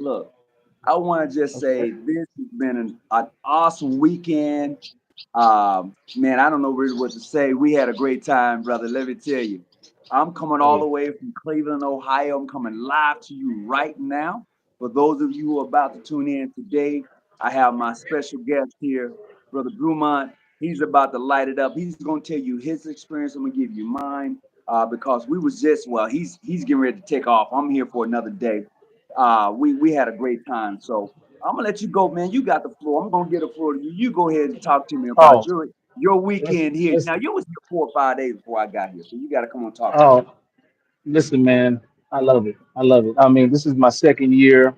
Look, I want to just say Okay. this has been an awesome weekend. Man, I don't know really what to say. We had a great time, brother. Let me tell you. I'm coming all the Hey, way from Cleveland, Ohio. I'm coming live to you right now. For those of you who are about to tune in today, I have my special guest here, Brother Brumont. He's about to light it up. He's going to tell you his experience. I'm going to give you mine because we was just well. He's getting ready to take off. I'm here for another day. We had a great time. So I'm gonna let you go, man. You got the floor. I'm gonna get the floor to you. You go ahead and talk to me about oh, your weekend here. Now listen, you was here 4 or 5 days before I got here, so you got to come on talk to me. oh, listen, man. I love it. I love it. I mean, this is my second year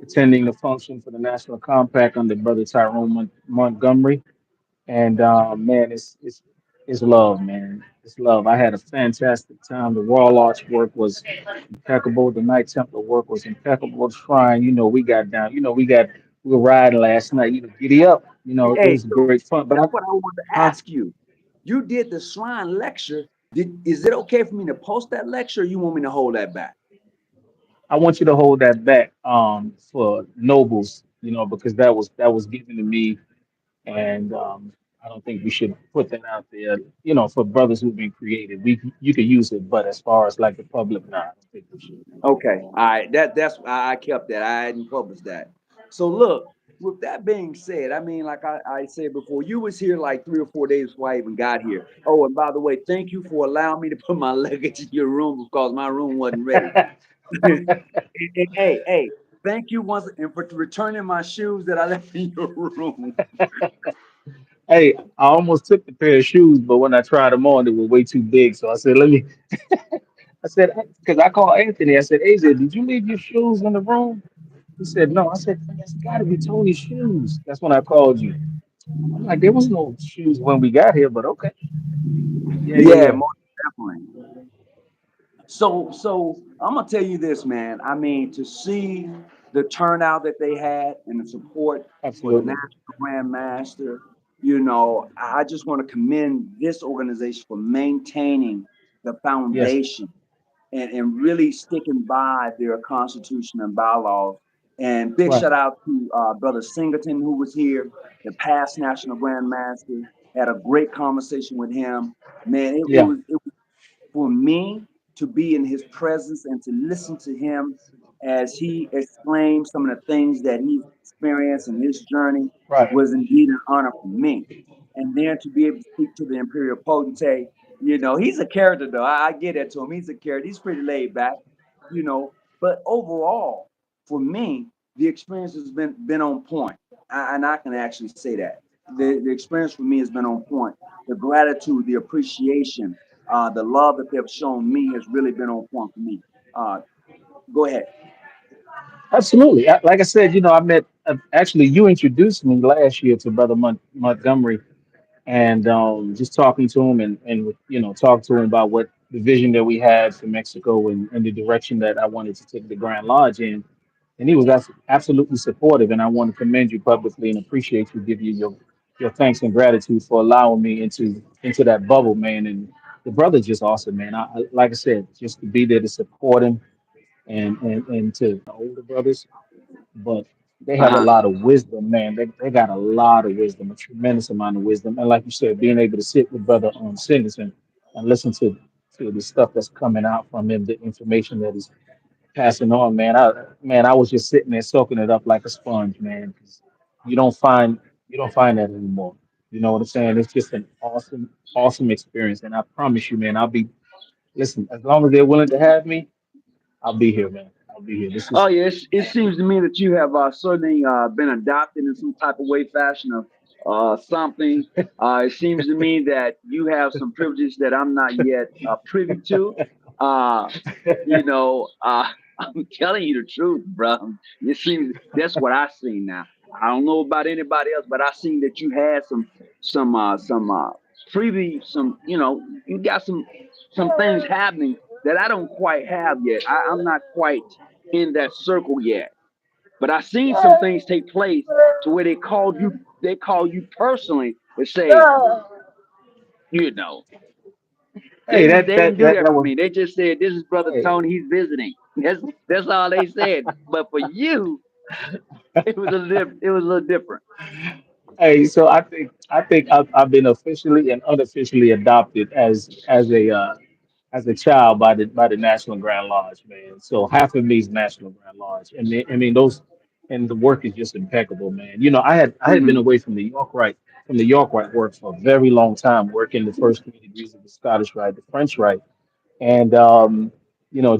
attending the function for the National Compact under Brother Tyrone Montgomery. And man, it's love, man. It's love. I had a fantastic time. The Royal Arch work was impeccable. The Knight Templar work was impeccable. The shrine, we got down. We were riding last night. Giddy up. It Hey, was so great fun. But that's what I wanted to huh? ask you. You did the shrine lecture. Is it okay for me to post that lecture, or you want me to hold that back? I want you to hold that back for nobles. Because that was given to me, and I don't think we should put that out there. For brothers who've been created, you could use it, but as far as like the public, nah, I don't think we should. Okay, all right. That's I kept that. I hadn't published that. So look, with that being said, I mean, like I said before, you was here like 3 or 4 days before I even got here. Oh, and by the way, thank you for allowing me to put my luggage in your room because my room wasn't ready. Hey, thank you once and for returning my shoes that I left in your room. Hey, I almost took the pair of shoes, but when I tried them on, they were way too big. So I said, let me. I said, because I called Anthony. I said, AJ, did you leave your shoes in the room? He said, no. I said, that's got to be Tony's shoes. That's when I called you. I'm like, there was no shoes when we got here, but okay. Yeah, yeah, Yeah, yeah. most definitely. So I'm gonna tell you this, man. I mean, to see the turnout that they had and the support for the Absolutely. National Grand Master, I just want to commend this organization for maintaining the Yes. foundation and really sticking by their constitution and bylaws. And big Right. shout out to Brother Singleton who was here, the past National Grand Master. Had a great conversation with him. Man, Yeah. it was for me to be in his presence and to listen to him as he explained some of the things that he's experienced in his journey Right. was indeed an honor for me. And then to be able to speak to the imperial potentate, he's a character though. I get it to him. He's a character. He's pretty laid back, you know. But overall, for me, the experience has been on point, and I can actually say that the experience for me has been on point. The gratitude, the appreciation, the love that they've shown me has really been on point for me. Uh, Go ahead. Absolutely. Like I said, I met, actually, you introduced me last year to Brother Montgomery, and just talking to him and talk to him about what the vision that we had for Mexico and the direction that I wanted to take the Grand Lodge in. And he was absolutely supportive, and I want to commend you publicly and appreciate you, give you your thanks and gratitude for allowing me into that bubble, man. And the brother's just awesome, man. Like I said, just to be there to support him and to the older brothers, but they have a Uh-huh. lot of wisdom, man. They got a lot of wisdom, a tremendous amount of wisdom. And like you said, being able to sit with Brother Singleton and listen to the stuff that's coming out from him, the information that he's passing on, man. I was just sitting there soaking it up like a sponge, man. 'Cause you don't find you don't find that anymore. You know what I'm saying? It's just an awesome, awesome experience. And I promise you, man, I'll be listen, as long as they're willing to have me, I'll be here, man. I'll be here. This Oh is yeah, it seems to me that you have certainly been adopted in some type of way, fashion of something. It seems to me that you have some privileges that I'm not yet privy to. Uh, I'm telling you the truth, bro. It seems that's what I see now. I don't know about anybody else, but I seen that you had some privy, you got some things happening that I don't quite have yet. I'm not quite in that circle yet. But I seen some things take place to where they call you personally to say, you know, hey, they that didn't that do that that that for was me. They just said, this is Brother hey, Tony, he's visiting. That's all they said. But for you, it was a little different. Hey, so I think I've been officially and unofficially adopted as a child by the National Grand Lodge, man. So half of me is National Grand Lodge, and I mean those, and the work is just impeccable, man. You know, I had been Hmm. away from the York Rite work for a very long time, working the first 3 degrees of the Scottish Rite, the French Rite, and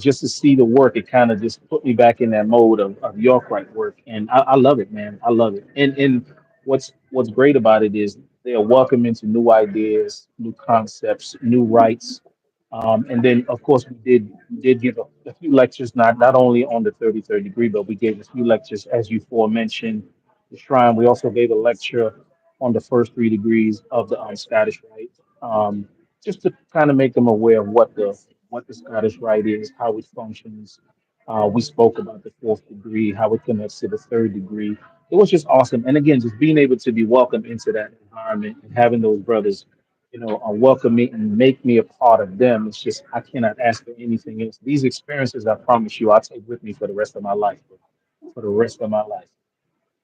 just to see the work, it kind of just put me back in that mode of York Rite work, and I love it, man. I love it. And what's great about it is they are welcoming to new ideas, new concepts, new rights. And then, of course, we did give a few lectures, not only on the 33rd degree, but we gave a few lectures, as you forementioned, the shrine. We also gave a lecture on the first 3 degrees of the Scottish Rite, just to kind of make them aware of what the Scottish Rite is, how it functions. We spoke about the fourth degree, how it connects to the third degree. It was just awesome, and again, just being able to be welcomed into that environment and having those brothers welcome me and make me a part of them. It's just I cannot ask for anything else. These experiences, I promise you, I'll take with me for the rest of my life. For the rest of my life.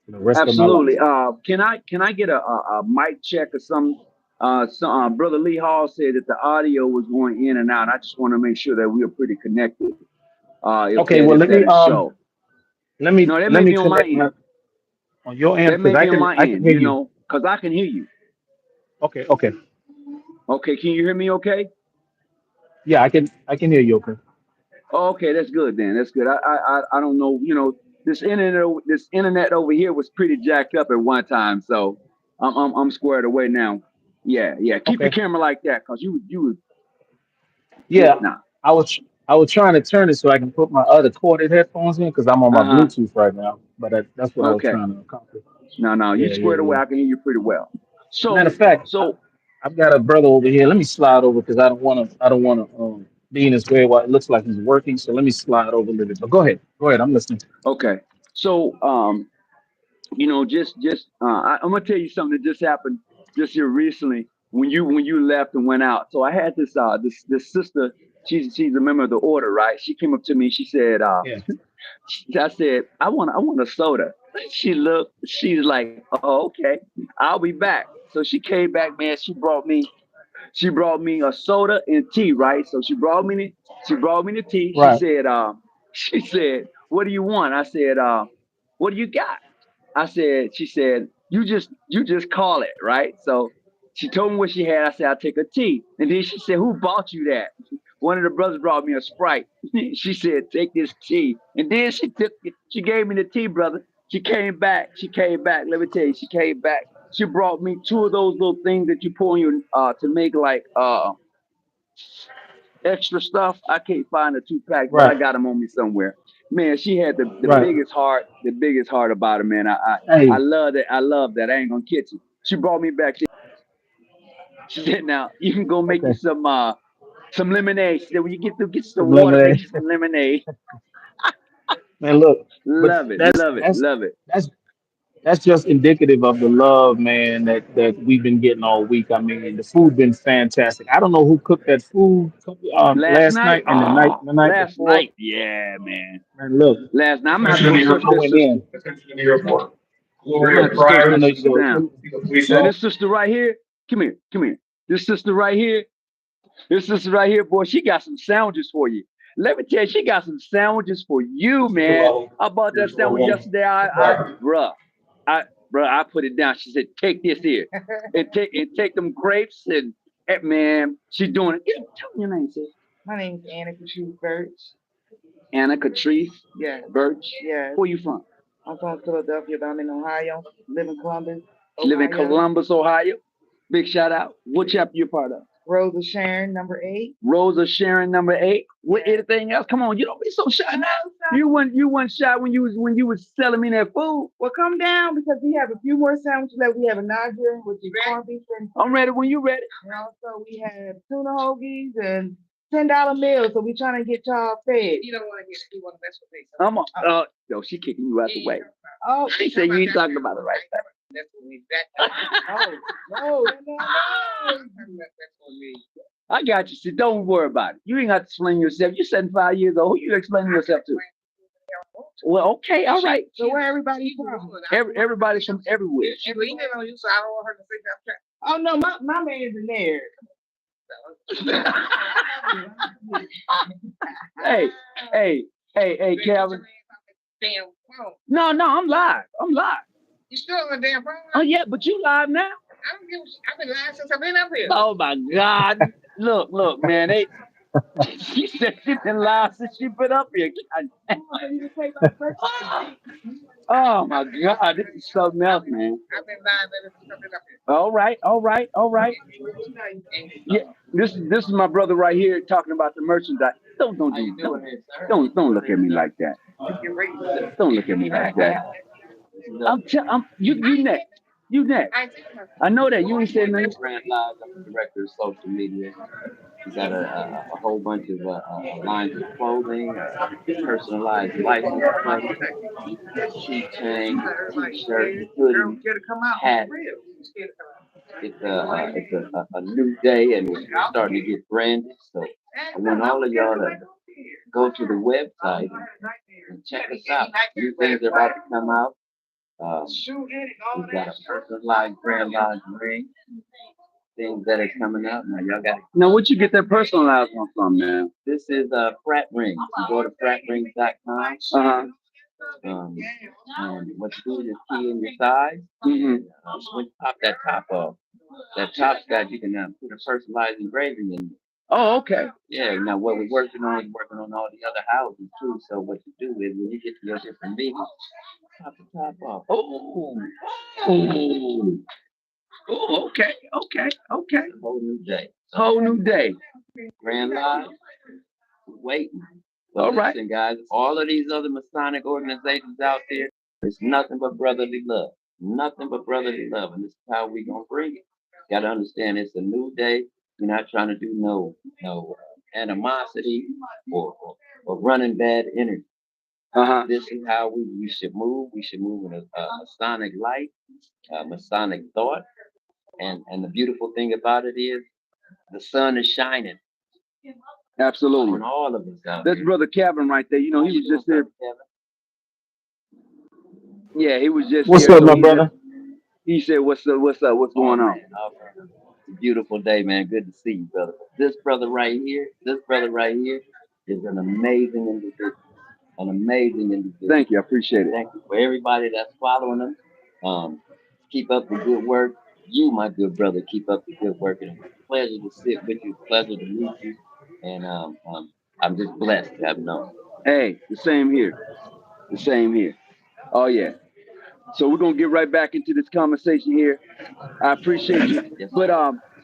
For the rest of my life. Absolutely. Can I get a mic check or some? Brother Lee Hall said that the audio was going in and out. I just want to make sure that we are pretty connected. Okay, well If let that me is so. let me No, that let may me be on my connect end. my on your end That because may I be on can my I can end. hear you. Because I can hear you. Okay, okay. Okay, can you hear me? Okay. Yeah, I can hear you. Okay. Oh, okay, that's good then. That's good. I don't know. This internet over here was pretty jacked up at one time, so I'm squared away now. Yeah, yeah. Keep your Okay. camera like that, cause you yeah, Yeah, nah. I was trying to turn it so I can put my other corded headphones in because I'm on my Uh huh. Bluetooth right now. But that's what I was Okay. trying to accomplish. No, no, you Yeah, yeah, squared away. yeah. I can hear you pretty well. Matter So of fact, so I've got a brother over here. Let me slide over because I don't want to be in his way while it looks like he's working. So let me slide over a little bit. But go ahead. Go ahead. I'm listening. okay. So I'm gonna tell you something that just happened just here recently when you left and went out. So I had this sister. She's a member of the order, right? She came up to me. She said, Yeah. I said, I want a soda. She looked. She's like, oh, okay, I'll be back. So she came back, man. She brought me a soda and tea, right? So she brought me the tea. She Right. said, she said, what do you want? I said, what do you got? She said, you just call it, right? So she told me what she had. I said, I'll take a tea. And then she said, who bought you that? One of the brothers brought me a Sprite. She said, take this tea. And then she gave me the tea, brother. She came back. She came back. Let me tell you, she came back. She brought me two of those little things that you pour in your to make like extra stuff. I can't find the two packs, but I Right. got them on me somewhere. Man, she had the Right. biggest heart about it, man. I Hey. love that. I love that. I ain't gonna kid you. She brought me back. She said, "Now you can go make you Okay. some lemonade." She said, "When you get through, get you some Some water, make lemonade. you some lemonade." Man, look. But Love it, that's love it, that's love it. that's that's just indicative of the love, man, that we've been getting all week. I mean, the food been fantastic. I don't know who cooked that food Last last night, night and the night last before. night, yeah, man. Man, look, Last night, I'm gonna have Attention to to go the search airport. this going sister. in. Attention to the airport. I'm Glory gonna have of to search I driver. this know you sister go. down. The police Now officer. this sister right here, come here, come here. This sister right here, this sister right here, boy, she got some sandwiches for you. Let me tell you, she got some sandwiches for you, Secure man. level. I bought that Secure sandwich one. yesterday. Comply. Bruh, I, I put it down. She said, "Take this here, and take them grapes and man, she doing it." Tell me your name, sis. My name's Anna Patrice Birch. Anna Catrice. Yeah. Birch. Yeah. Where you from? I'm from Philadelphia, but I'm in Ohio. Live in Columbus. She live in Columbus, Ohio. Big shout out. What chapter you part of? Rosa Sharon, number 8. Rosa Sharon, number 8. What anything else? Come on, you don't be so shy now. You weren't shy when you was selling me that food. Well, come down because we have a few more sandwiches left. We have a Nigerian, which is corned beef, and I'm ready when you ready. And also we have tuna hoagies and $10 meals. So we trying to get y'all fed. You don't want to get. You want to mess with me. I'm a, yo, she kicking you out the way. Oh, she said you ain't talking about it right now. That's what we back. Oh, no, no, no. That's on me. I got you. So don't worry about it. You ain't got to explain yourself. You're 75 years old. Who you explaining yourself to? Well, okay, all right. So where everybody from? Everybody's from everywhere. She leaning on you, so I don't want her to think I'm. Oh no, my man's in there. Hey, hey, hey, Calvin. Damn phone. No, no, I'm live. I'm live. You still on the damn phone? Oh yeah, but you live now. I don't give. I've been live since I've been up here. Oh my God! Look, man. They she said she been live since she been up here. Oh my God, this is something else, man. I've been live ever since I've been up here. All right, all right, all right. Yeah, this is my brother right here talking about the merchandise. Don't look at me like that. Don't look at me like that. You next. You next. I know that you ain't saying nothing. Brand Live, I'm the director of social media. We got a whole bunch of lines of clothing, personalized license plates, keychains, t-shirts, hoodies, hats. It's a new day and we're starting to get branded. So I want all of y'all to go to the website and check us out. New things are about to come out. We've got a personalized brand lodge ring, things that are coming out. Now y'all got. Now, what you get that personalized one from, man? This is Frat Rings. You go to fratrings.com. Um, and what you do is key in your size. When you pop that top off, that top's got you can put a personalized engraving in. Oh, okay. Yeah. Now what we're working on is working on all the other houses too. So what you do is when you get to your different meetings, pop the top off. Oh, okay, okay, okay. A whole new day. Whole new day. Grand Lodge, waiting. But all right, listen, guys. All of these other Masonic organizations out there, it's nothing but brotherly love. Nothing but brotherly love, and this is how we gonna bring it. Got to understand, it's a new day. We're not trying to do no animosity or running bad energy. This is how we should move. We should move in a Masonic light, Masonic thought, and the beautiful thing about it is the sun is shining. Absolutely. On all of us out. That's here. Brother Kevin right there. You know, he was just there. Yeah, he was just What's here. up, So my brother? he said, "What's up? What's up? What's going on?" It's a beautiful day, man. Good to see you, brother. This brother right here, is an amazing individual. An amazing individual. Thank you. I appreciate it. Thank you for everybody that's following him. Um, keep up the good work. You, my good brother, keep up the good work. And it's a pleasure to sit with you. Pleasure to meet you. And I'm just blessed to have known. Hey, the same here. The same here. Oh yeah. So we're gonna get right back into this conversation here. I appreciate you. Yes, but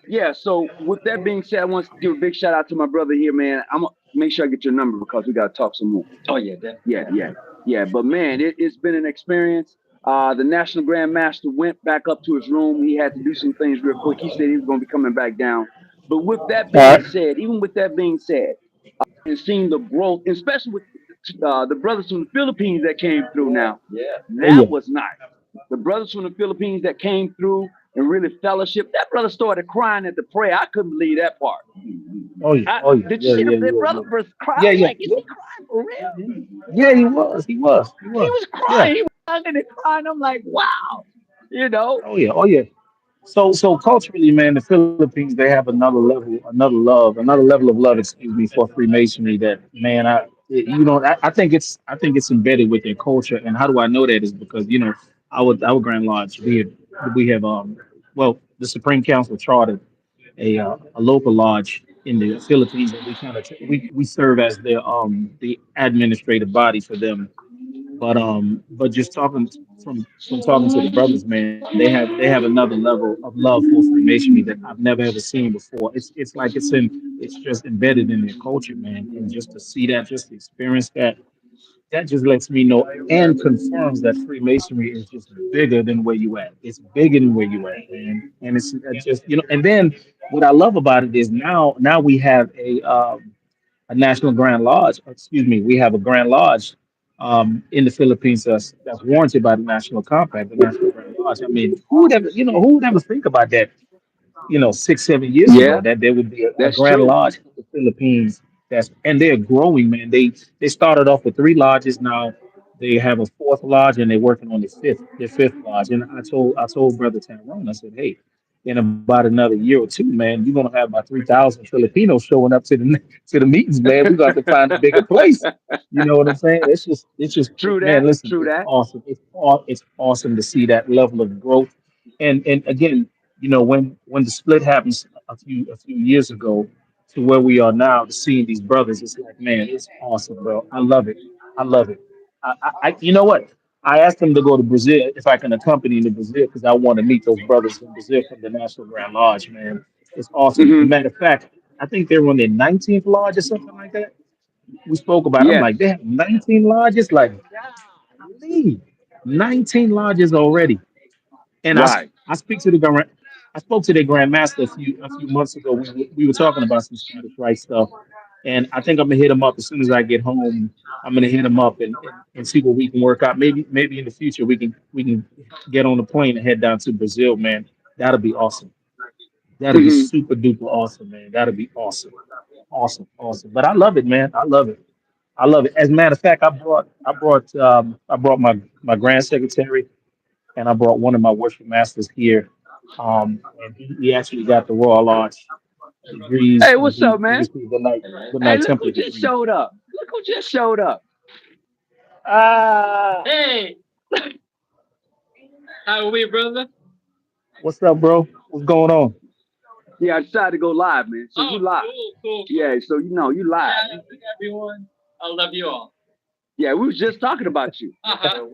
yeah, so with that being said, I want to give a big shout out to my brother here, man. I'm gonna make sure I get your number because we gotta talk some more. Oh yeah, definitely. Yeah. But man, it's been an experience. The National Grand Master went back up to his room. He had to do some things real quick. He said he was gonna be coming back down. But with that All being right. said, even with that being said, and seeing the growth, especially with the brothers from the Philippines that came through now. Yeah. Oh yeah. That was nice. The brothers from the Philippines that came through and really fellowship. That brother started crying at the prayer. I couldn't believe that part. Oh yeah. Oh yeah. Did you Yeah. see Yeah. that Yeah. brother Yeah. first cry? I Yeah. was Yeah. like, is Yeah. he crying for real? Yeah. He was. He was. He He was. was Yeah. crying. He was hugging and crying. I'm like, wow. You know? Oh yeah. Oh yeah. So culturally, man, the Philippines they have another level of love, excuse me, for Freemasonry. That man, I think it's embedded with their culture. And how do I know that is because our Grand Lodge we have well the Supreme Council chartered a local lodge in the Philippines, and we serve as the administrative body for them. But just talking from talking to the brothers, man, they have another level of love for Freemasonry that I've never ever seen before. It's like it's just embedded in their culture, man. And just to see that, just to experience that, that just lets me know and confirms that Freemasonry is just bigger than where you at. It's bigger than where you at, man. And it's just and then what I love about it is now we have a National Grand Lodge. Excuse me, we have a Grand Lodge in the Philippines that's warranted by the National Compact, the National Grand Lodge. I mean, who would ever think about that? 6, 7 years ago Yeah, that there would be a that's Grand true. Lodge in the Philippines. And they're growing, man. They started off with three lodges. Now they have a fourth lodge, and they're working on their fifth lodge. And I told Brother Tyrone, I said, hey, in about another year or two, man, you're gonna have about 3,000 Filipinos showing up to the meetings, man. We're gonna have to find a bigger place. You know what I'm saying? It's just True man, that. listen, True it's that. awesome. It's awesome to see that level of growth. And again, when the split happens a few years ago to where we are now, to seeing these brothers, it's like, man, it's awesome, bro. I love it. I love it. You know what? I asked them to go to Brazil if I can accompany them to Brazil because I want to meet those brothers in Brazil from the National Grand Lodge, man. It's awesome. As a Hmm. matter of fact, I think they were on their 19th lodge or something like that. We spoke about. I'm Yes. like, they have 19 lodges. Like, golly, 19 lodges already. And Right. I speak to the grand I spoke to their grandmaster a few months ago. We were talking about some Scottish Rite stuff, and I think I'm gonna hit him up as soon as I get home. I'm gonna hit him up and see what we can work out. Maybe in the future we can get on the plane and head down to Brazil, man. That'll be awesome. That'll be Hmm. super duper awesome, man. That'll be awesome, awesome, awesome. But I love it, man. I love it. I love it. As a matter of fact, I brought my grand secretary and I brought one of my worship masters here. And he actually got the Royal Lodge degrees, Hey, and what's he, up, he man? received the Hey, Knight look who Templar just degree. showed up. Look who just showed up. Ah, Hey, how are we, brother? what's up, bro? What's going on? Yeah, I decided to go live, man. So you Oh, live. cool, cool, Yeah, cool. so you live. Yeah, everyone. I love you all. Yeah, we was just talking about you.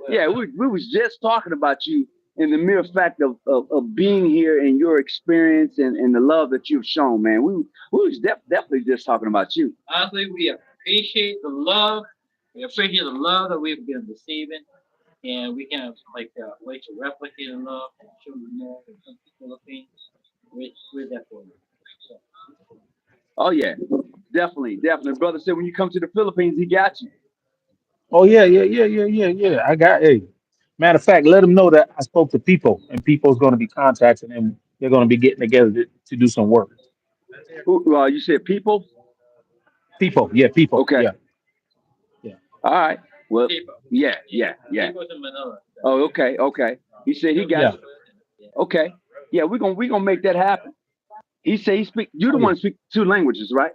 Yeah, we was just talking about you in the mere fact of being here and your experience and the love that you've shown, man. We was definitely just talking about you. Honestly, we appreciate the love. We appreciate the love that we've been receiving, and we can like to replicate the love and show you more in the Philippines. We're there for you. So, Oh yeah, definitely, definitely. Brother said when you come to the Philippines, he got you. Oh yeah, yeah, yeah, yeah, yeah, yeah. I got. Hey, matter of fact, let him know that I spoke to people, and people's going to be contacting him. They're going to be getting together to do some work. Who? You said people. People, yeah, people, Okay. yeah, yeah, All right. Well, people, yeah, yeah, yeah, yeah. people's in Manila. Oh, okay, okay. He said he He'll get got yeah. you. you. Yeah. Okay. Yeah, we're gonna make that happen. He said he speak. You're Oh the yeah, one who speak two languages, right?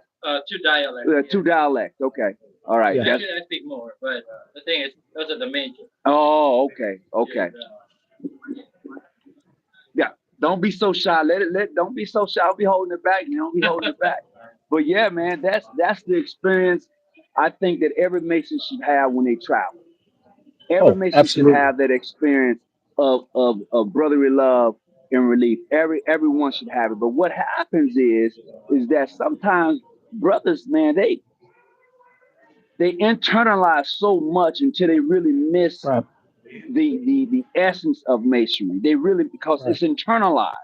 Two dialects. Two dialects. Okay. All right. yeah. That's. Actually, I speak more, but the thing is, those are the major. Oh, okay, okay. And, Yeah. Don't be so shy. Let it. Don't be so shy. I'll be holding it back. You know, be holding it back. But yeah, man, that's the experience I think that every Mason should have when they travel. Every Oh, Mason should absolutely. have that experience of brotherly love and relief. Everyone should have it. But what happens is that sometimes brothers, man, they internalize so much until they really miss Right, the essence of masonry. They really because right, it's internalized.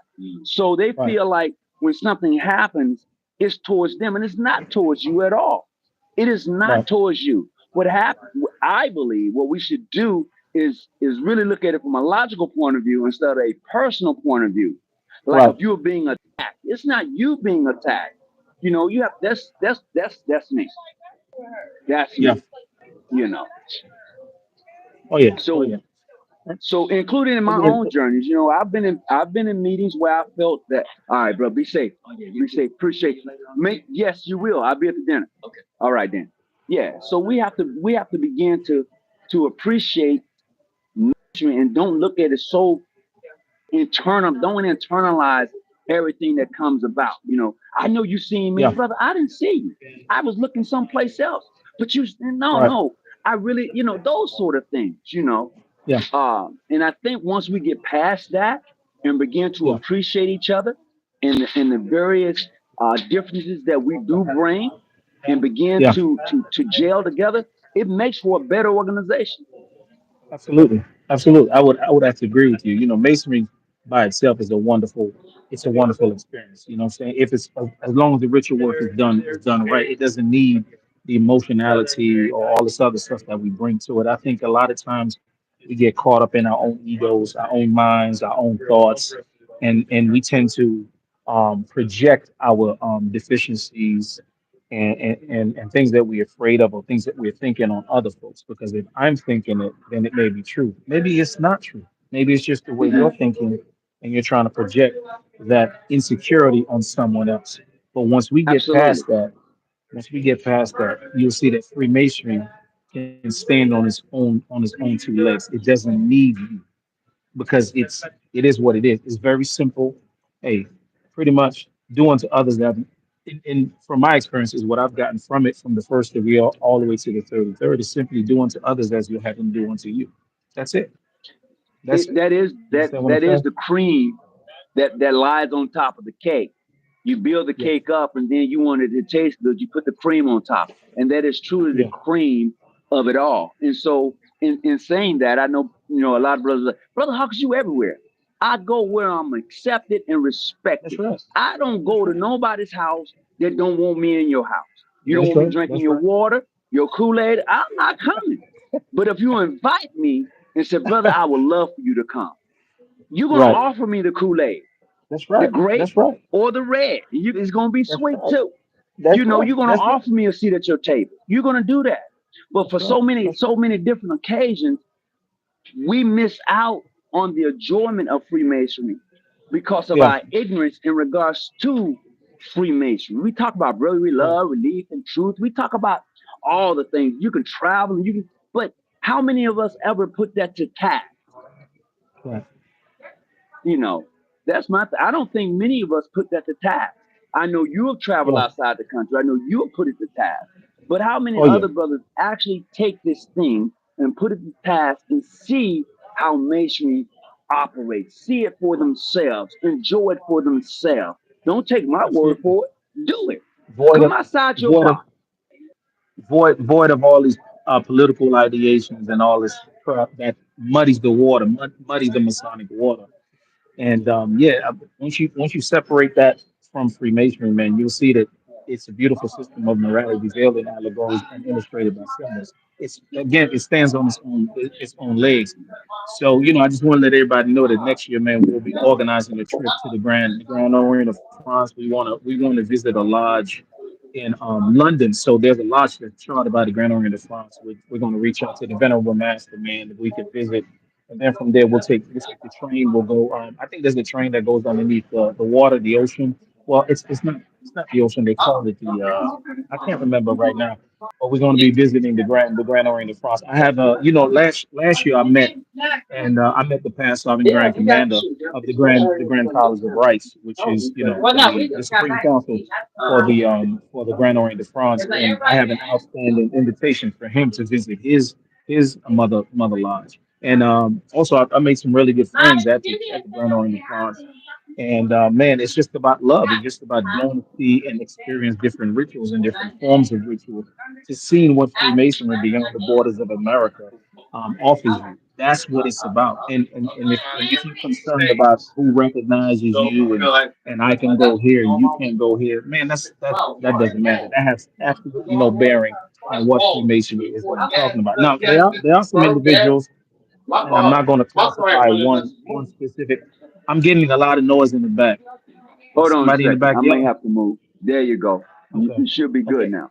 So they right, feel like when something happens, it's towards them, and it's not towards you at all. It is not right, towards you. What happened? I believe what we should do is really look at it from a logical point of view instead of a personal point of view. Like if right. you're being attacked, it's not you being attacked. You know, you have that's me. That's Yeah. me. You know. Oh yeah. Oh So yeah. So including in my Again, own journeys, I've been in meetings where I felt that all right, bro, be safe. Be safe. Appreciate you. Yes, you will. I'll be at the dinner. All right then. Yeah. So we have to begin to appreciate nature and don't look at it so don't internalize everything that comes about. I know you seen me, yeah, brother. I didn't see you. I was looking someplace else. But you no, right, no. I really, those sort of things. yeah, And I think once we get past that and begin to yeah, appreciate each other and the various differences that we do bring and begin yeah. to gel together, it makes for a better organization. Absolutely, absolutely. I would have to agree with you. Masonry by itself it's a wonderful experience. You know what I'm saying? If it's as long as the ritual work is done right, it doesn't need the emotionality or all this other stuff that we bring to it. I think a lot of times we get caught up in our own egos, our own minds, our own thoughts, and we tend to project our deficiencies and things that we're afraid of or things that we're thinking on other folks. Because if I'm thinking it, then it may be true. Maybe it's not true. Maybe it's just the way Hmm. you're thinking and you're trying to project that insecurity on someone else. But Absolutely. once we get past that, you'll see that Freemasonry can stand on its own two legs. It doesn't need you because it is what it is. It's very simple. Hey, pretty much do unto others that in from my experiences, what I've gotten from it from the first degree all the way to the 33rd is simply do unto others as you have them do unto you. That's it. That's it. That is You understand what I'm that is saying? the cream that lies on top of the cake. You build the Yeah. cake up, and then you wanted to taste good. You put the cream on top, and that is truly the Yeah. cream of it all. And so, in saying that, I know a lot of brothers. Like, brother, how could you everywhere? I go where I'm accepted and That's respected. right. I don't go That's to right. nobody's house that don't want me in your house. You don't That's want me right. drinking That's your right. water, your Kool-Aid. I'm not coming. But if you invite me and say, brother, I would love for you to come, you're gonna Right. offer me the Kool-Aid, That's the right. grape, That's right. or the red. It's gonna be That's sweet right. too. That's right. You're gonna That's right. offer me a seat at your table. You're gonna do that. But That's for right. That's right. so many different occasions, we miss out on the enjoyment of Freemasonry because of Yeah. our ignorance in regards to Freemasonry. We talk about brotherly Right. love, relief, and truth. We talk about all the things. You can travel, and but how many of us ever put that to task? Right. You know, that's I don't think many of us put that to task. I know you have traveled Yeah. outside the country. I know you have put it to task. But how many Oh yeah. other brothers actually take this thing and put it to task and see how masonry operates, see it for themselves, enjoy it for themselves? Don't take my word Absolutely. for it. Do it. Void Come of outside your void of box. void of all these political ideations and all this crap that muddies the water, muddies the Masonic water. And yeah, once you separate that from Freemasonry, man, you'll see that it's a beautiful system of morality veiled in allegories and illustrated by symbols. It's again, it stands on its own legs. So I just want to let everybody know that next year, man, we'll be organizing a trip to the Grand Orient of France. We want to visit a lodge in London. So there's a lodge that's chartered by the Grand Orient of France. We're going to reach out to the Venerable Master, man, that we can visit, and then from there we'll take the train. We'll go. I think there's a train that goes underneath the water, the ocean. Well, it's not the ocean. They call it the. I can't remember right now. But we're going to be visiting the Grand Orient of France. I have last year I met the past sovereign Yeah, grand we got commander of the Grand College of Rights, which oh, is well, no, we the just got Supreme back. Council for the Grand Orient de France, and I have an outstanding invitation for him to visit his mother lodge. And also, I made some really good friends at the Grand Orient de France. And man, it's just about love. It's just about going to see and experience different rituals and different forms of rituals, to seeing what Freemasonry beyond the borders of America offers you. That's what it's about. And if you're concerned about who recognizes you, and I can go here and you can't go here, man, that doesn't matter. That has absolutely no bearing on what Freemasonry is that I'm talking about. Now, there are some individuals, and I'm not going to classify one specific. I'm getting a lot of noise in the back. Is Hold on a somebody in the second. I back may yelling? have to move. There you go. Okay. You should be good Okay. now.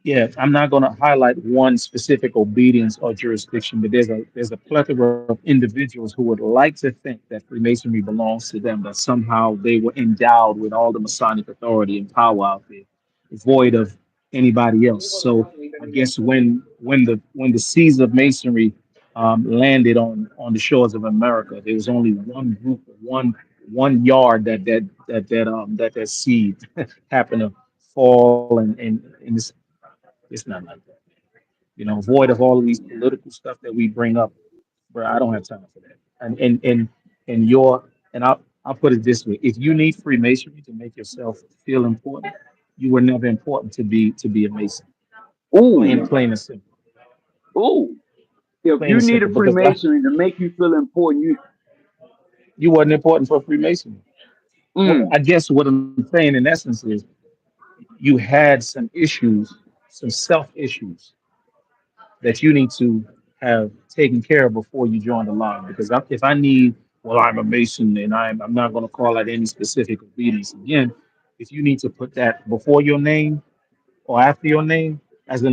Yeah, I'm not going to highlight one specific obedience or jurisdiction, but there's a plethora of individuals who would like to think that Freemasonry belongs to them, that somehow they were endowed with all the Masonic authority and power out there, void of anybody else. So I guess when the seeds of Masonry landed on the shores of America, there was only one group, one yard that seed happened to fall, and it's not like that. Void of all of these political stuff that we bring up, bro. I don't have time for that. And your and I'll put it this way: if you need Freemasonry to make yourself feel important, you were never important to be a Mason. Plain Ooh, plain and simple. ooh. If Plain you and need a simple. Because Freemasonry to make you feel important, you wasn't important for Freemasonry. Well, mm, I guess what I'm saying in essence is you had some issues, some self issues that you need to have taken care of before you join the line. Because if I need well, I'm a Mason and I'm not going to call out any specific obedience. Again, if you need to put that before your name or after your name as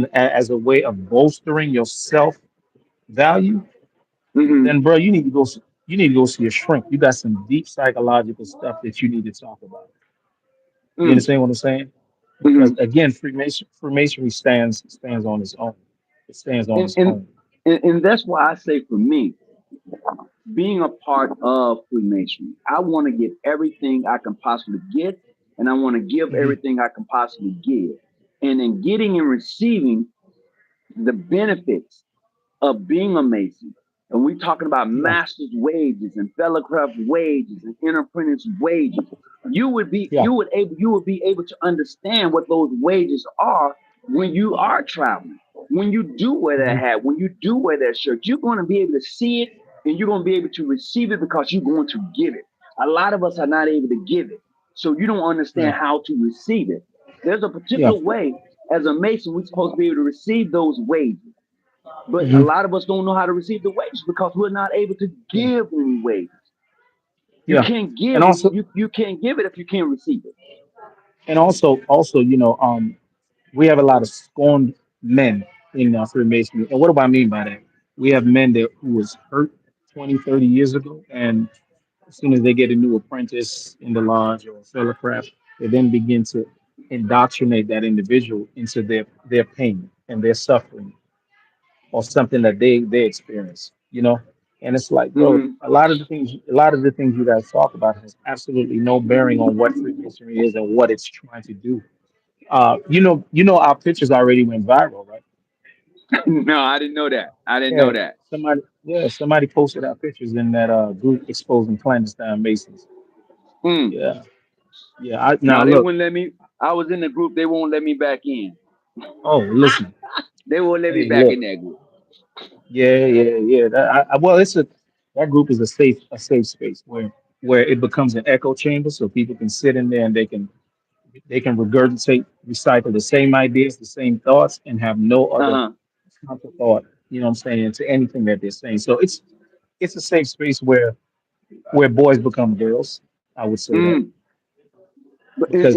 a way of bolstering your self value, Mm-hmm. then bro, you need to go see a shrink. You got some deep psychological stuff that you need to talk about. You Mm. understand what I'm saying? Because Mm-hmm. again, Freemasonry stands on its own. It stands on And, its and own. and that's why I say for me, being a part of Freemasonry, I want to get everything I can possibly get, and I want to give Hmm. everything I can possibly give. And in getting and receiving the benefits of being a Mason, and we're talking about Yeah, master's wages and fellowcraft wages and inner apprentice wages, yeah, you would be able to understand what those wages are when you are traveling, when you do wear that hmm, hat, when you do wear that shirt. You're going to be able to see it and you're going to be able to receive it because you're going to give it. A lot of us are not able to give it, so you don't understand right, how to receive it. There's a yeah, particular way as a Mason we're supposed to be able to receive those wages, but a hmm, lot of us don't know how to receive the wages because we're not able to yeah, give any wages. You yeah, can't and give it. also You can't give it if you can't receive it. also, we have a lot of scorned men in Freemasonry. And what do I mean by that? We have men that who was hurt 20, 30 years ago, and as soon as they get a new apprentice in the lodge or fellowcraft, they then begin to indoctrinate that individual into their pain and their suffering or something that they experience, And it's like, bro, Mm-hmm. a lot of the things you guys talk about has absolutely no bearing on what Freemasonry is and what it's trying to do. Our pictures already went viral, right? No, I didn't know that. I didn't know Yeah, that. somebody posted our pictures in that group exposing clandestine Masons. Mm. Yeah, yeah. Now No, they look, wouldn't let me. I was in the group. They won't let me back in. oh, listen, They won't let me hey, back look, in that group. yeah. Well, that group is a safe space where it becomes an echo chamber, so people can sit in there and they can regurgitate, recycle the same ideas, the same thoughts, and have no Uh other huh. counter thought. You know what I'm saying, to anything that they're saying. So it's a safe space where boys become girls. I would say that Mm. But because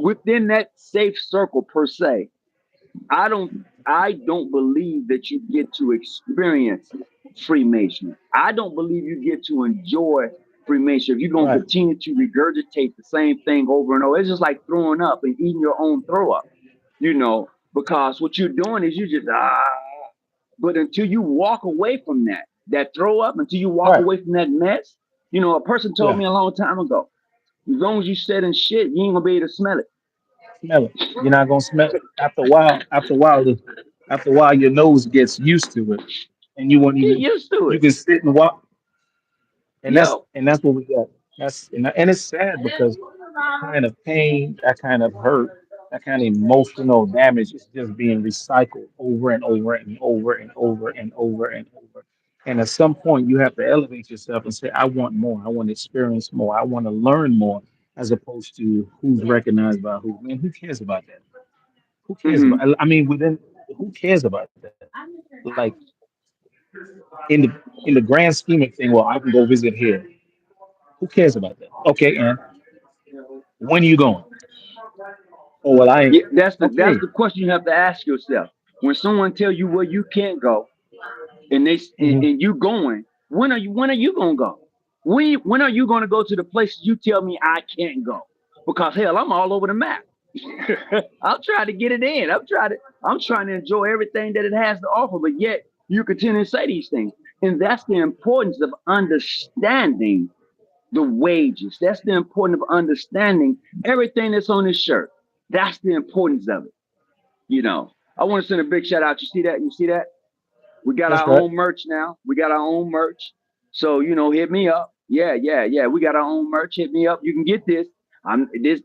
within that safe circle per se, I don't believe that you get to experience Freemasonry. I don't believe you get to enjoy Freemasonry if you're gonna right, continue to regurgitate the same thing over and over. It's just like throwing up and eating your own throw up, because what you're doing is you just but until you walk away from that throw up, until you walk right, away from that mess, a person told yeah, me a long time ago, as long as you sit in shit, you ain't gonna be able to smell it. smell it. You're not gonna smell it after a while. After a while, your nose gets used to it, and you won't Get even. used to You it. can sit and walk, and that's Yo. and that's what we got. And it's sad because that kind of pain, that kind of hurt, that kind of emotional damage is just being recycled over and over and over and over and over and over. And at some point, you have to elevate yourself and say, "I want more. I want to experience more. I want to learn more." As opposed to who's recognized by who. Man, who cares about that? Who cares about? Mm-hmm. I mean, who cares about that? Like in the in the grand scheme of thing, well, I can go visit here. Who cares about that? Okay, and when are you going? Oh well, I ain't. Yeah, that's Okay. the question you have to ask yourself. When someone tell you where you can't go, and Hmm. and you going, when are you gonna go? When are you gonna go to the places you tell me I can't go? Because hell, I'm all over the map. I'm trying to get it in. I'm trying to enjoy everything that it has to offer, but yet you continue to say these things. And that's the importance of understanding the wages. That's the importance of understanding everything that's on this shirt. That's the importance of it. I want to send a big shout out. You see that? You see that? We got That's our right. own merch now. We got our own merch. So, hit me up. Yeah, yeah, yeah. We got our own merch. Hit me up. You can get this.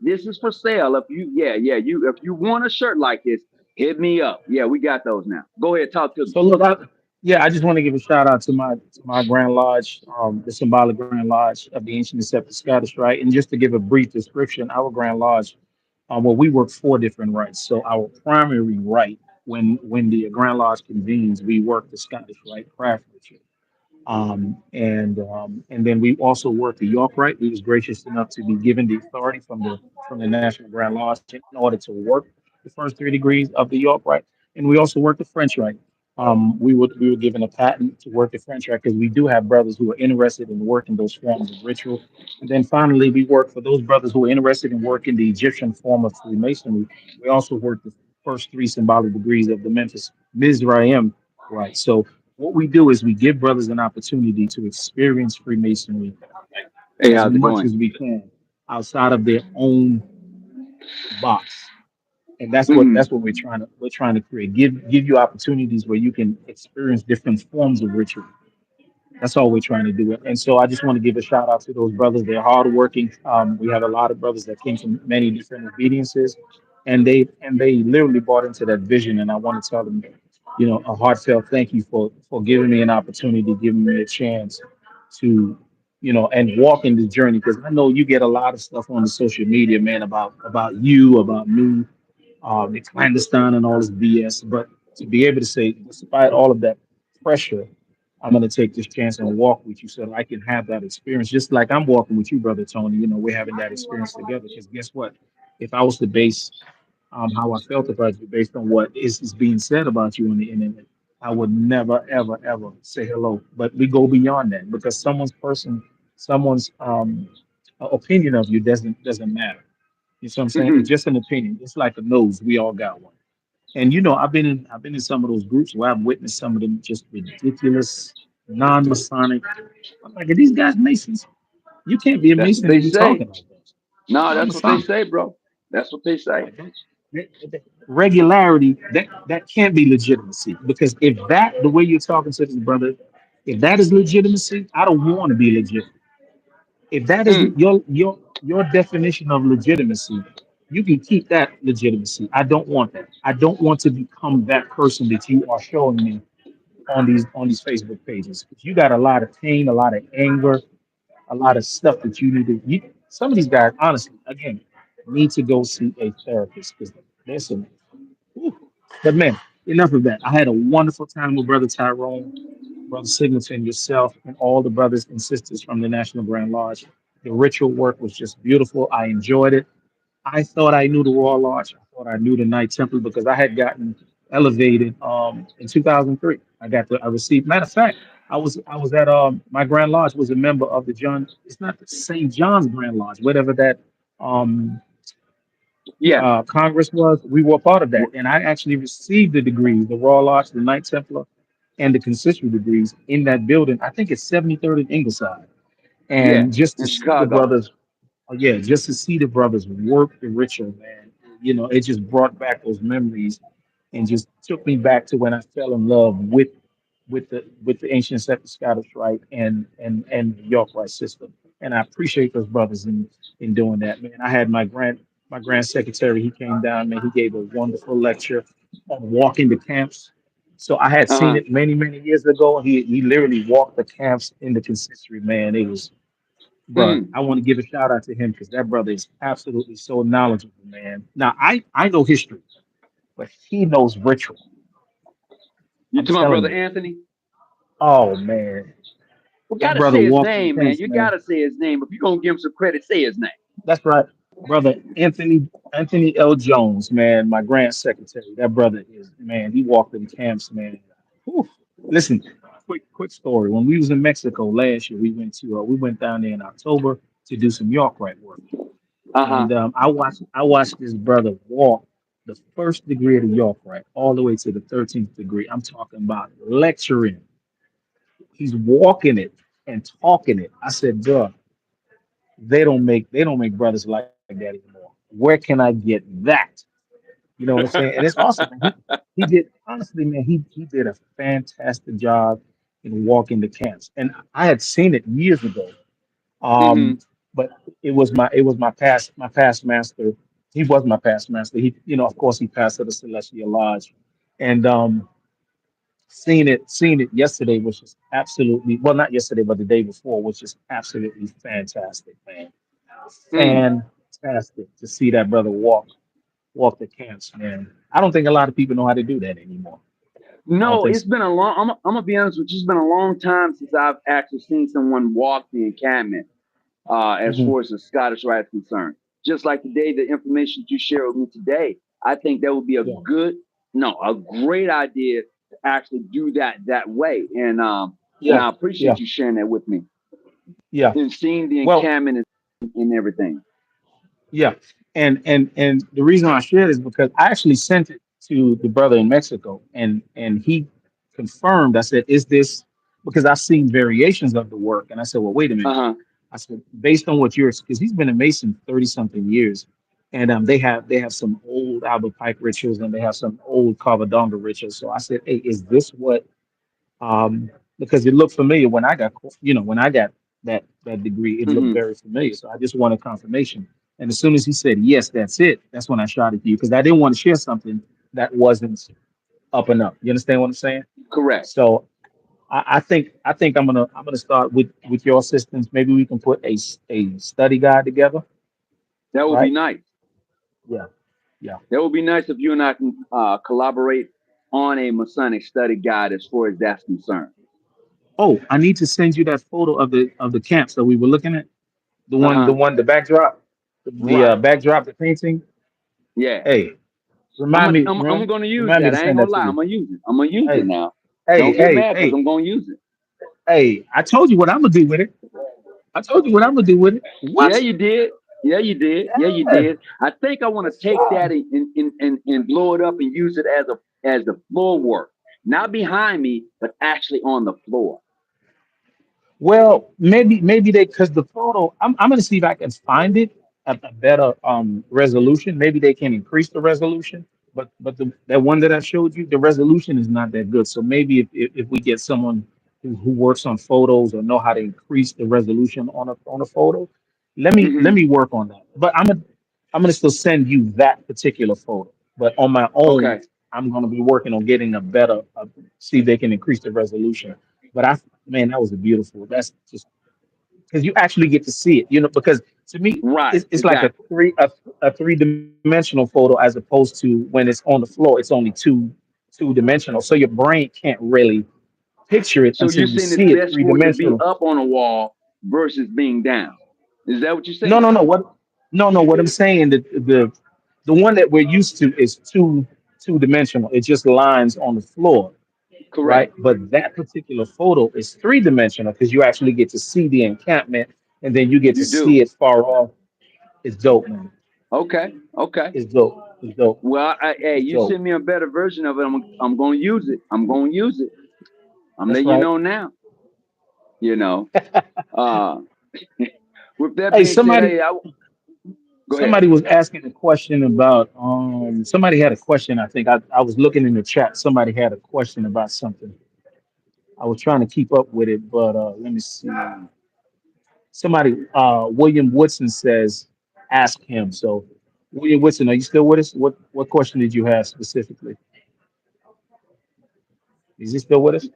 This is for sale. If you want a shirt like this, hit me up. Yeah, we got those now. Go ahead, talk to me. So look, yeah, I just want to give a shout out to my Grand Lodge, the symbolic Grand Lodge of the Ancient Accepted Scottish Rite, and just to give a brief description, our Grand Lodge, well, we work four different rites. So our primary rite, when the Grand Lodge convenes, we work the Scottish Rite craft ritual. And then we also worked the York Rite. We was gracious enough to be given the authority from the National Grand Lodge in order to work the first 3 degrees of the York Rite, and we also worked the French Rite. We were given a patent to work the French Rite because we do have brothers who are interested in working those forms of ritual. And then finally, we work for those brothers who are interested in working the Egyptian form of Freemasonry. We also work the first 3 symbolic degrees of the Memphis Mizraim Rite. So what we do is we give brothers an opportunity to experience Freemasonry Hey, as how's it much going? as we can outside of their own box. And Hmm. that's what we're trying to create. Give you opportunities where you can experience different forms of ritual. That's all we're trying to do. And so I just want to give a shout out to those brothers. They're hardworking. We have a lot of brothers that came from many different obediences, and they literally bought into that vision. And I want to tell them, a heartfelt thank you for giving me an opportunity, giving me a chance to, and walk in this journey. Because I know you get a lot of stuff on the social media, man, about you, about me, the clandestine and all this BS. But to be able to say, despite all of that pressure, I'm going to take this chance and walk with you so that I can have that experience, just like I'm walking with you, brother Tony. We're having that experience together. Because guess what? If I was to base how I felt about you based on what is being said about you on the internet, I would never, ever, ever say hello. But we go beyond that because someone's opinion of you doesn't matter. You know what I'm saying? It's Hmm. just an opinion. It's like a nose. We all got one. And I've been in some of those groups where I've witnessed some of them just ridiculous, non-Masonic. I'm like, are these guys Masons? You can't be a That's what Mason they and be say. talking like that. No, Not that's what they Masonic. say, bro. That's what they say. Like regularity, that can't be legitimacy. Because if that the way you're talking to this brother, if that is legitimacy, I don't want to be legit. If that is Mm. your definition of legitimacy, you can keep that legitimacy. I don't want that. I don't want to become that person that you are showing me on these Facebook pages. 'Cause you got a lot of pain, a lot of anger, a lot of stuff that you need to. Some of these guys, honestly, again, need to go see a therapist because there's some. Whew. But man, enough of that. I had a wonderful time with Brother Tyrone, Brother Singleton, yourself, and all the brothers and sisters from the National Grand Lodge. The ritual work was just beautiful. I enjoyed it. I thought I knew the Royal Lodge. I thought I knew the Knight Templar because I had gotten elevated in 2003. I received. Matter of fact, I was at my Grand Lodge was a member of the John. It's not the St. John's Grand Lodge, whatever that um, Yeah. Congress was. We were a part of that, and I actually received the degrees, the Royal Lodge, the Knight Templar, and the consistory degrees in that building. I think it's 73rd and Ingleside, Yeah. and just to In see the Chicago. brothers. Oh yeah, just to see the brothers work the ritual, man. It just brought back those memories and just took me back to when I fell in love with the ancient Scepter Scottish Rite and the York Rite system. And I appreciate those brothers in doing that, man. I had my grand secretary, he came down, man, he gave a wonderful lecture on walking the camps. So I had Uh seen huh. it many, many years ago. He literally walked the camps in the consistory, man. It was Bro, Mm. I want to give a shout out to him because that brother is absolutely so knowledgeable, man. Now I know history, but he knows ritual. You I'm to my telling brother you. Anthony. Oh man, We that gotta brother say his walked in name, man. camps, You man. gotta say his name. If you're gonna give him some credit, say his name. That's right, brother Anthony L. Jones, man. My grand secretary. That brother is man. He walked in camps, man. Whew. Listen, quick story. When we was in Mexico last year, we went down there in October to do some York Rite work. Uh huh. And I watched this brother walk the first degree of the York right all the way to the 13th degree. I'm talking about lecturing. He's walking it and talking it. I said, bro, they don't make brothers like that anymore. Where can I get that? You know what I'm saying? And it's awesome, man. He did honestly, man, he did a fantastic job in walking the camps. And I had seen it years ago. Hmm. Um, but it was my past master. He was my past master. Of course, he passed to the Celestial Lodge, and seeing it yesterday was just absolutely well, not yesterday, but the day before was just absolutely fantastic, man. Mm. Fantastic to see that brother walk the camps, man. I don't think a lot of people know how to do that anymore. I don't No, think it's so. been a long. I'm gonna be honest with you. It's been a long time since I've actually seen someone walk the encampment. As Hmm. far as the Scottish Rite is concerned, just like today, the information that you share with me today, I think that would be a Yeah, good, no, a great idea to actually do that way. And yeah, I yeah, appreciate you sharing that with me yeah. and seeing the Well, encampment and everything. yeah, and the reason I shared is because I actually sent it to the brother in Mexico, and he confirmed. I said, "Is this?" Because I've seen variations of the work, and I said, "Well, wait a Uh minute." huh. I said, "Based on what you're, because he's been a Mason 30 something years, and they have some old Albert Pike rituals, and they have some old Cavadonga rituals." So I said, "Hey, is this what?" Because it looked familiar when I got, when I got that degree, it looked Hmm. very familiar. So I just wanted confirmation. And as soon as he said yes, that's it. That's when I shot it to you because I didn't want to share something that wasn't up and up. You understand what I'm saying? Correct. So I think I'm gonna start with your assistance. Maybe we can put a study guide together, That would be right? nice. Yeah, yeah. That would be nice if you and I can collaborate on a Masonic study guide as far as that's concerned. Oh, I need to send you that photo of the camps that we were looking at. The Uh one, huh. the backdrop, the Right. backdrop, the painting. Yeah. Hey, remind me, I'm gonna use remind me that. to I ain't send that gonna to lie. you. I'm gonna use it. I'm gonna use it Hey, now. hey, Don't get hey, mad because hey, I'm gonna use it. hey! I told you what I'm gonna do with it. I told you what I'm gonna do with it. Yeah, What? you did. Yeah, you did. Yeah, you Yeah. did. I think I want to take that and blow it up and use it as the floor work, not behind me, but actually on the floor. Well, maybe they because the photo. I'm gonna see if I can find it at a better resolution. Maybe they can increase the resolution. But that one that I showed you, the resolution is not that good. So maybe if we get someone who works on photos or know how to increase the resolution on a photo, let Hmm. me work on that. But I'm gonna still send you that particular photo. But on my own, Okay. I'm gonna be working on getting a better see if they can increase the resolution. But man, that was a beautiful. That's just because you actually get to see it, because to me, Right. it's like a Exactly. three-dimensional photo as opposed to when it's on the floor, it's only two-dimensional. So your brain can't really picture it So until you're you saying it's see it best for it to be three-dimensional. up on a wall versus being down. Is that what you're No, saying? no, no. No. What I'm saying, the one that we're used to is two-dimensional. It just lines on the floor, right? Correct. But that particular photo is three-dimensional because you actually get to see the encampment and then you get to You see do. it far off. It's dope, man. Okay. Okay. It's dope. It's dope. Well, hey, It's you dope. send me a better version of it. I'm gonna use it. I'm gonna use it. I'm That's letting you right. know now. You know. Uh, with that Hey, being said, somebody hey, go ahead. somebody was asking a question about somebody had a question. I think I was looking in the chat. Somebody had a question about something. I was trying to keep up with it, but let me see. Somebody William Woodson says ask him. So William Woodson, are you still with us? What question did you have specifically? Is he still with us?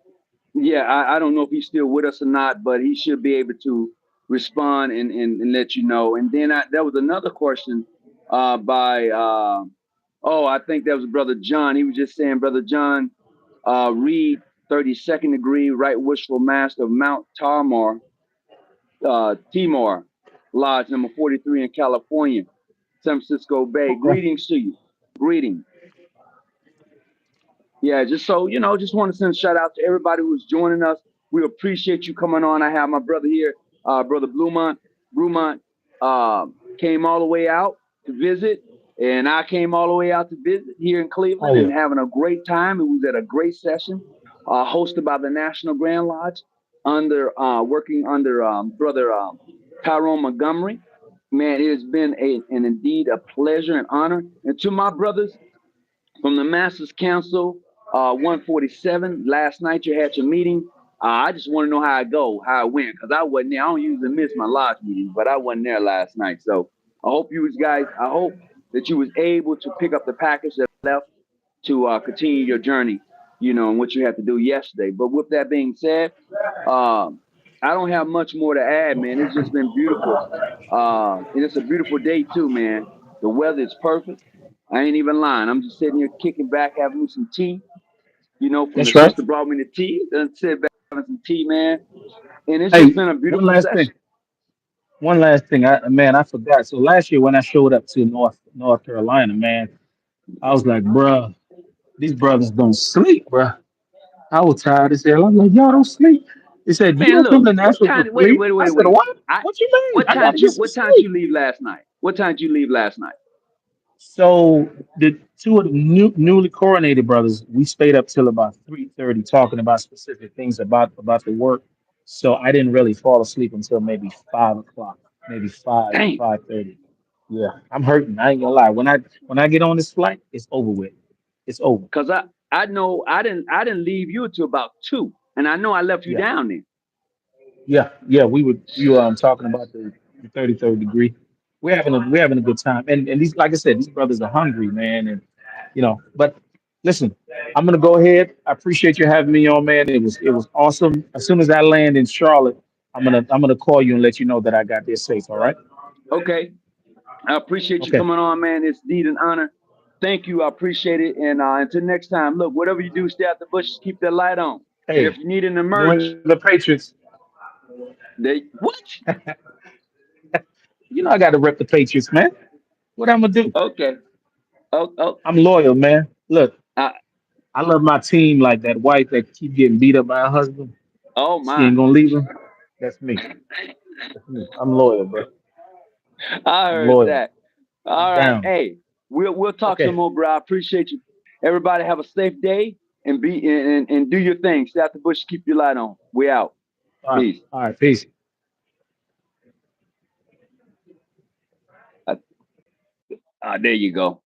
Yeah, I don't know if he's still with us or not, but he should be able to respond and let you know. And then there was another question by oh, I think that was Brother John. He was just saying, Brother John, read 32nd degree right wishful master of Mount Timor Lodge number 43 in California, San Francisco Bay. Okay. Greetings to you. Greetings. Yeah, just so you know, just want to send a shout out to everybody who's joining us. We appreciate you coming on. I have my brother here, brother Brumont, came all the way out to visit, and I came all the way out to visit here in Oh Cleveland yeah. and having a great time. It was at a great session, hosted by the National Grand Lodge, under working under brother Tyrone Montgomery. Man, it has been an indeed a pleasure and honor. And to my brothers from the Masters Council, 147. Last night you had your meeting. I just want to know how it went, because I wasn't there. I don't usually miss my lodge meetings, but I wasn't there last night. So I hope that you was able to pick up the package that left to continue your journey, and what you had to do yesterday. But with that being said, I don't have much more to add, man. It's just been beautiful. And it's a beautiful day too, man. The weather is perfect. I ain't even lying. I'm just sitting here kicking back, having me some tea, From the That's right. sister brought me the tea. Done sit back having some tea, man. And it's just Hey, been a one beautiful last thing. session. One last thing. I forgot. So last year when I showed up to North Carolina, man, I was like, bruh, these brothers don't sleep, bruh. I was tired as hell. I'm like, y'all don't sleep. They said, you Man, don't come look, to what Nashville for time? Wait, sleep. wait, I wait, said, wait. what? I What you mean? what I time gotta did get you some what time did sleep. you leave last night? What time did you leave last night? So the two of the newly coronated brothers, we stayed up till about 3:30 talking about specific things about the work. So I didn't really fall asleep until maybe 5 o'clock, maybe five Dang, 5:30. Yeah, I'm hurting. I ain't gonna lie. When I get on this flight, it's over with. It's over. cause I know I didn't leave you until about 2, and I know I left you Yeah, down there. yeah. We were talking about the 33rd degree. We're having a good time, and these, like I said, these brothers are hungry, man, and But listen, I'm gonna go ahead. I appreciate you having me on, man. It was awesome. As soon as I land in Charlotte, I'm gonna call you and let you know that I got there safe. All right? Okay, I appreciate you Okay. coming on, man. It's indeed an honor. Thank you. I appreciate it. And until next time, look, whatever you do, stay out the bushes, keep that light on. And Hey, if you need an New emerge, England Patriots. they what? I got to rep the Patriots, man. What I'm gonna do? Okay. Oh, oh, I'm loyal, man. Look, uh, I love my team like that wife that keep getting beat up by her husband. oh She my. ain't gonna leave him. That's me. That's me. I'm loyal, bro. I I'm heard loyal. that. I'm All right. down. Hey, we'll talk some Okay. more, bro. I appreciate you. Everybody have a safe day and and do your thing. Stay out the bush, keep your light on. We out. All right. Peace. All right. Peace. Uh, there you go.